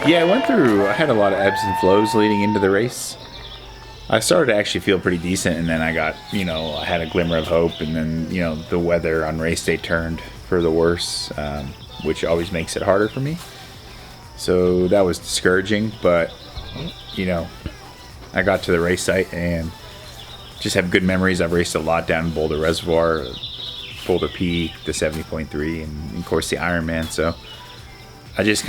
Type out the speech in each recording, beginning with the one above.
Yeah, I had a lot of ebbs and flows leading into the race. I started to actually feel pretty decent, and then I got, I had a glimmer of hope, and then, the weather on race day turned for the worse, which always makes it harder for me. So that was discouraging, but, I got to the race site and just have good memories. I've raced a lot down in Boulder Reservoir, Boulder Peak, the 70.3, and of course the Ironman. So I just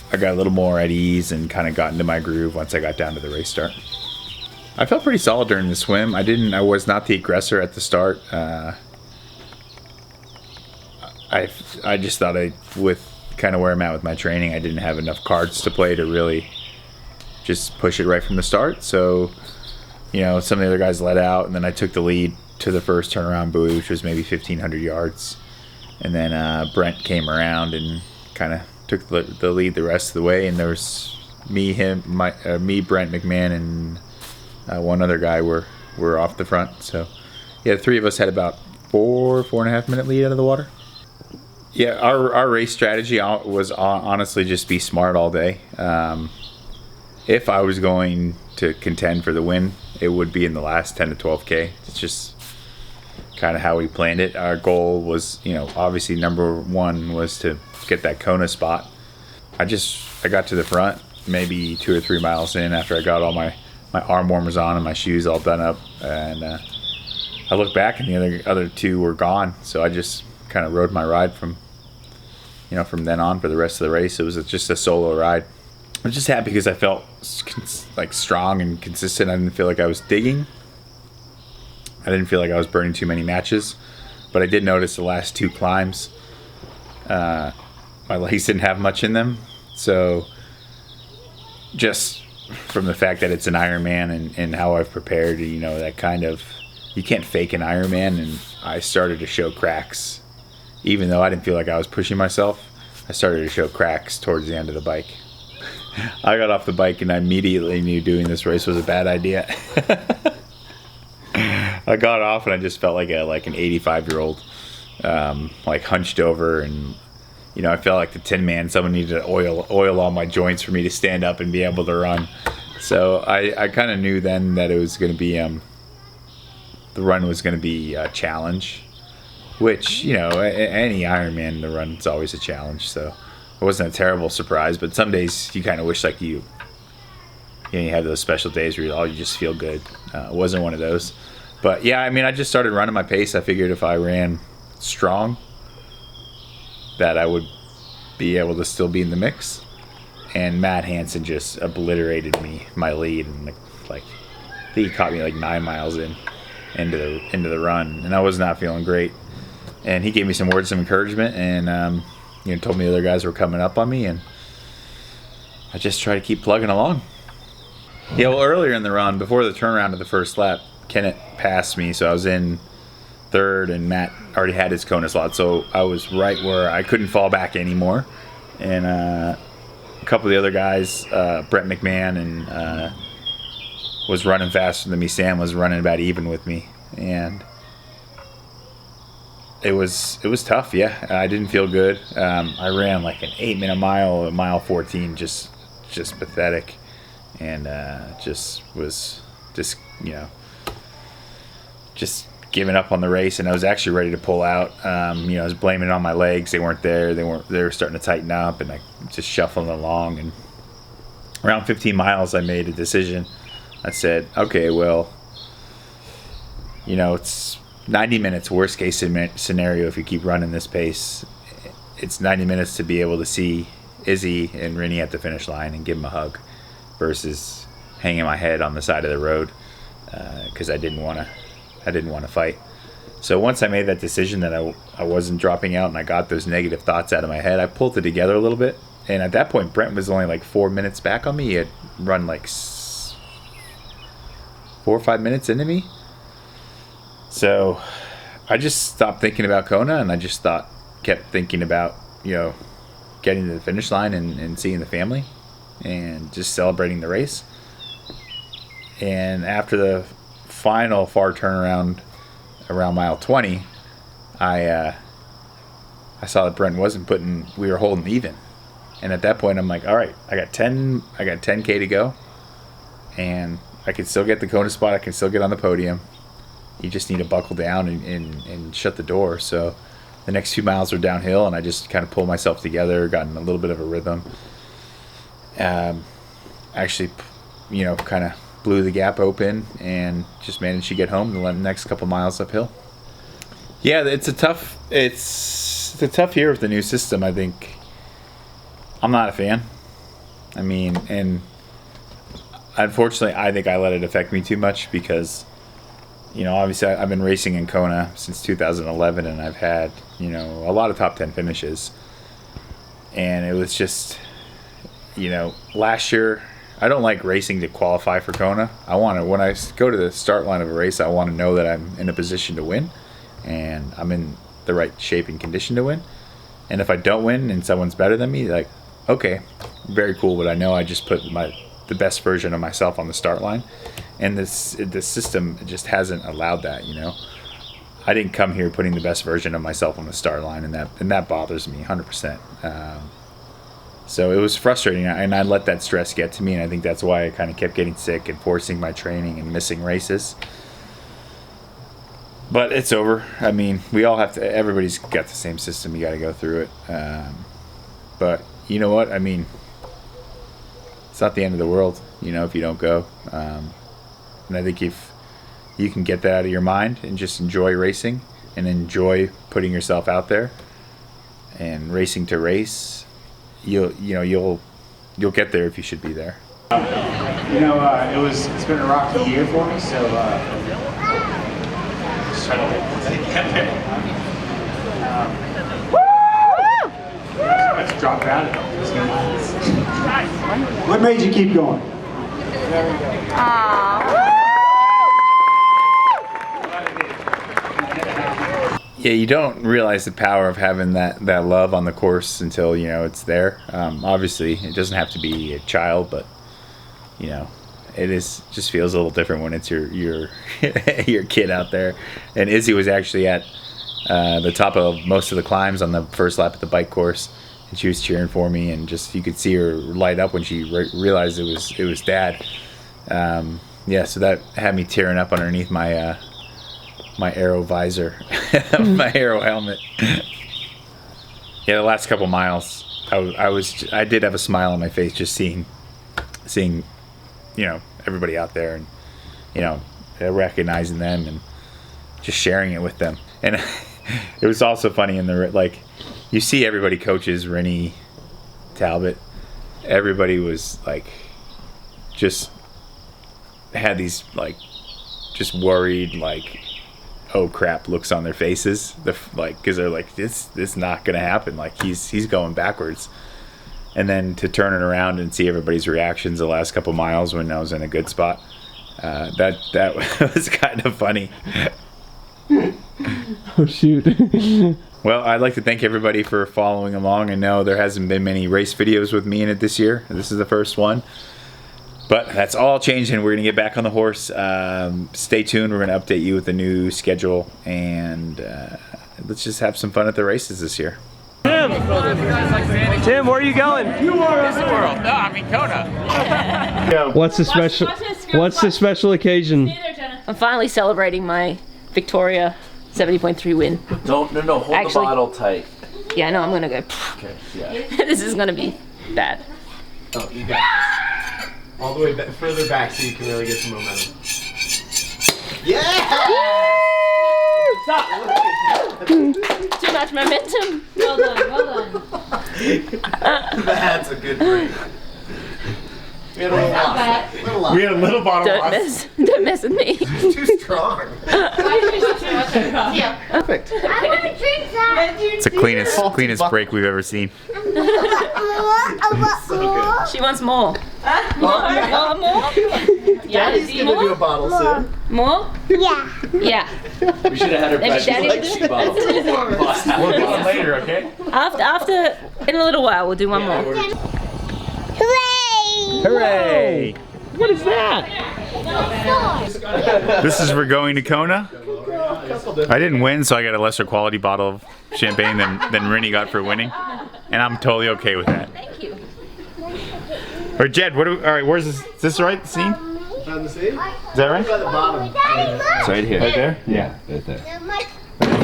I got a little more at ease and kind of got into my groove once I got down to the race start. I felt pretty solid during the swim. I was not the aggressor at the start. I just thought with kind of where I'm at with my training, I didn't have enough cards to play to really just push it right from the start. So, some of the other guys let out, and then I took the lead to the first turnaround buoy, which was maybe 1,500 yards. And then Brent came around and kind of took the lead the rest of the way. And there was me, Brent McMahon, and one other guy were off the front. So, yeah, the three of us had about 4.5 minute lead out of the water. Yeah, our race strategy was honestly just be smart all day. If I was going to contend for the win, it would be in the last 10 to 12K. It's just, kind of how we planned it. Our goal was, obviously number one was to get that Kona spot. I got to the front maybe 2 or 3 miles in after I got all my arm warmers on and my shoes all done up, and I looked back and the other two were gone. So I just kind of rode my ride from then on for the rest of the race. It was just a solo ride. I was just happy because I felt like strong and consistent. I didn't feel like I was digging. I didn't feel like I was burning too many matches, but I did notice the last 2 climbs, my legs didn't have much in them. So just from the fact that it's an Ironman and how I've prepared, that kind of, you can't fake an Ironman, and I started to show cracks. Even though I didn't feel like I was pushing myself, I started to show cracks towards the end of the bike. I got off the bike and I immediately knew doing this race was a bad idea. I got off and I just felt like an 85-year-old, like hunched over, and I felt like the Tin Man. Someone needed to oil all my joints for me to stand up and be able to run. So I kind of knew then that it was going to be the run was going to be a challenge, which any Ironman, the run's always a challenge. So it wasn't a terrible surprise, but some days you kind of wish like you have those special days where you just feel good. It wasn't one of those. But yeah, I just started running my pace. I figured if I ran strong, that I would be able to still be in the mix. And Matt Hansen just obliterated my lead, and I think he caught me 9 miles into the run, and I was not feeling great. And he gave me some words of encouragement, and told me the other guys were coming up on me, and I just tried to keep plugging along. Yeah, well, earlier in the run, before the turnaround of the first lap, Kenneth passed me, so I was in third, and Matt already had his Kona slot, so I was right where I couldn't fall back anymore. And a couple of the other guys, Brett McMahon and was running faster than me. Sam was running about even with me, and it was tough. Yeah, I didn't feel good. I ran like an 8-minute mile at mile 14, just pathetic, and just giving up on the race. And I was actually ready to pull out. I was blaming it on my legs. They weren't there. They were starting to tighten up, and I just shuffling along. And around 15 miles, I made a decision. I said, okay, well, it's 90 minutes, worst case scenario if you keep running this pace. It's 90 minutes to be able to see Izzy and Rennie at the finish line and give them a hug, versus hanging my head on the side of the road because I didn't want to fight. So once I made that decision that I wasn't dropping out and I got those negative thoughts out of my head, I pulled it together a little bit. And at that point, Brent was only 4 minutes back on me. He had run 4 or 5 minutes into me. So I just stopped thinking about Kona, and I just kept thinking about, getting to the finish line and seeing the family and just celebrating the race. And after the final far turnaround around mile 20, I saw that Brent we were holding even. And at that point I'm like, all right, I got 10K to go, and I can still get the Kona spot. I can still get on the podium. You just need to buckle down and shut the door. So the next few miles were downhill, and I just kind of pulled myself together, gotten a little bit of a rhythm. Actually, kind of blew the gap open and just managed to get home the next couple miles uphill. Yeah, it's a tough year with the new system. I think I'm not a fan. And unfortunately, I think I let it affect me too much because, obviously I've been racing in Kona since 2011, and I've had, a lot of top 10 finishes. And it was just, last year, I don't like racing to qualify for Kona. When I go to the start line of a race, I want to know that I'm in a position to win, and I'm in the right shape and condition to win. And if I don't win and someone's better than me, okay, very cool, but I know I just put the best version of myself on the start line. And this system just hasn't allowed that, I didn't come here putting the best version of myself on the start line, and that bothers me 100%. So it was frustrating, and I let that stress get to me, and I think that's why I kind of kept getting sick and forcing my training and missing races. But it's over. I mean, we all have to. Everybody's got the same system. You got to go through it. But you know what? I mean, it's not the end of the world, you know, if you don't go. And I think if you can get that out of your mind and just enjoy racing and enjoy putting yourself out there and racing to race, you'll get there if you should be there. You know, it's been a rocky year for me, so just trying to get there. Let's drop out of it. What made you keep going? Yeah, you don't realize the power of having that love on the course until, you know, it's there. Obviously, it doesn't have to be a child, but, you know, just feels a little different when it's your your kid out there. And Izzy was actually at the top of most of the climbs on the first lap at the bike course, and she was cheering for me, and just you could see her light up when she realized it was Dad. Yeah, so that had me tearing up underneath my my aero visor, my aero helmet. Yeah, the last couple miles, I did have a smile on my face just seeing, you know, everybody out there, and, you know, recognizing them and just sharing it with them. And it was also funny in the, like, you see everybody coaches Rennie, Talbot, everybody was like, just had these like, just worried, like, oh crap looks on their faces, because they're like, this not gonna happen, like he's going backwards. And then to turn it around and see everybody's reactions the last couple miles when I was in a good spot, that was kind of funny. Oh shoot. Well, I'd like to thank everybody for following along. I know there hasn't been many race videos with me in it this year. This is the first one. But that's all changing. We're going to get back on the horse. Stay tuned. We're going to update you with the new schedule. And let's just have some fun at the races this year. Tim, where are you going? Disney World. No, I mean Kona. What's the special occasion? I'm finally celebrating my Victoria 70.3 win. No, hold Actually, the bottle tight. Yeah, no, I'm gonna go. Okay, yeah. This is gonna be bad. Oh, you got it. All the way further back so you can really get some momentum. Yeah! Too much momentum. Well done, well done. That's a good break. We had a little loss. We had a little bottle loss. Don't mess with me. Too strong. Perfect. I want to drink that. It's the cleanest break we've ever seen. She wants more. More? Yeah, Daddy's gonna do a bottle soon. More? Yeah. Yeah. We should have had her back Daddy like do she it? bottle. We'll do it later, okay? After, in a little while, we'll do one more. Hooray! Hooray! What is that? This is for going to Kona. I didn't win, so I got a lesser quality bottle of champagne than Rennie got for winning, and I'm totally okay with that. Thank you. Or Jed, all right, where's this? Is this right? The scene? On the scene? Is that right? By the bottom. It's right here. Right there? Yeah, right there.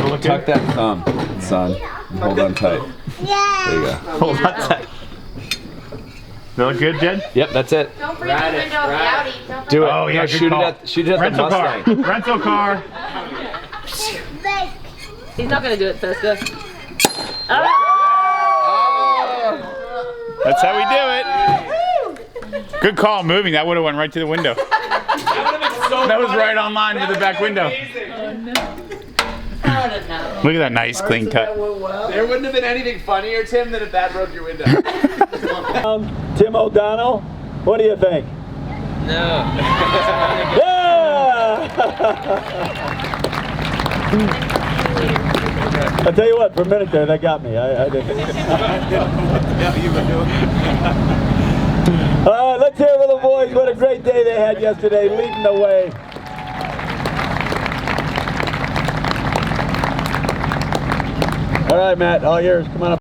Look Tuck good. that thumb, son, and hold on tight. Yeah. There you go. Hold on tight. Does that look good, Jed? Yep, that's it. Don't break the window of the Audi. Don't Do it. Oh, yeah, No, good shoot call. it at the Rental car. Mustang. Rental car. He's not gonna do it first, go. That's how we do it. Good call moving. That would have went right to the window. That was right on line with the back window. Look at that nice clean cut. There wouldn't have been anything funnier, Tim, than if that broke your window. Tim O'Donnell, what do you think? No. Yeah! I'll tell you what, for a minute there, that got me. I didn't. All right, let's hear it for the boys. What a great day they had yesterday, leading the way. All right, Matt, all yours. Come on up.